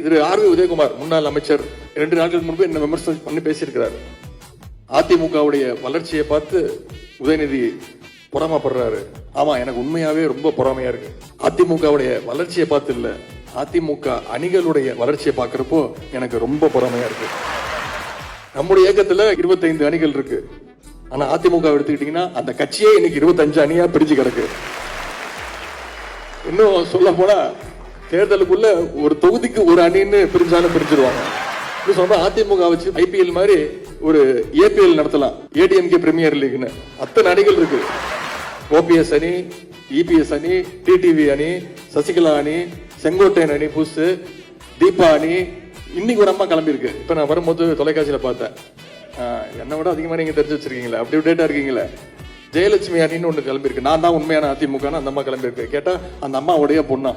திரு RV. Udhayakumar முன்னாள் அமைச்சர் 2 நாட்களுக்கு முன்பு என்ன விமர்சனம் பண்ணி பேசியிருக்கிறார். அதிமுகவுடைய வளர்ச்சியை பார்த்து உதயநிதி பொறாமப்படுறாரு. ஆமா, எனக்கு உண்மையாவே ரொம்ப பொறாமையா இருக்கு. அதிமுகவுடைய வளர்ச்சியை பார்த்து இல்ல, அதிமுக அணிகளுடைய வளர்ச்சியை பார்க்கிறப்போ எனக்கு ரொம்ப பொறாமையா இருக்கு. நம்முடைய இயக்கத்துல 25 அணிகள் இருக்கு. ஆனா அதிமுக எடுத்துக்கிட்டீங்கன்னா அந்த கட்சியே இன்னைக்கு 25 அணியா பிரிஞ்சு கிடக்கு. இன்னும் சொல்ல போனா தேர்தலுக்குள்ள ஒரு தொகுதிக்கு ஒரு அணின்னு பிரிஞ்சாலும் பிரிஞ்சிருவாங்க. சொன்னா அதிமுக வச்சு IPL மாதிரி ஒரு APL நடத்தலாம், ADMK பிரீமியர் லீக்னு. அத்தனை அணிகள் இருக்கு. OPS அணி, EPS அணி, TTV அணி, சசிகலா அணி, செங்கோட்டையன் அணி, புதுசு தீபா அணி. இன்னைக்கு ஒரு அம்மா கிளம்பி இருக்கு. இப்ப நான் வரும்போது தொலைக்காட்சியில பார்த்தேன். என்னை விட அதிகமா நீங்க தெரிஞ்சு வச்சிருக்கீங்களா, அப்படி டேட்டா இருக்கீங்களா. ஜெயலட்சுமி அணின்னு ஒண்ணு கிளம்பி இருக்கு. நான் தான் உண்மையான அதிமுக அந்த அம்மா கிளம்பி இருக்கு. கேட்டா அந்த அம்மாவுடைய பொண்ணா.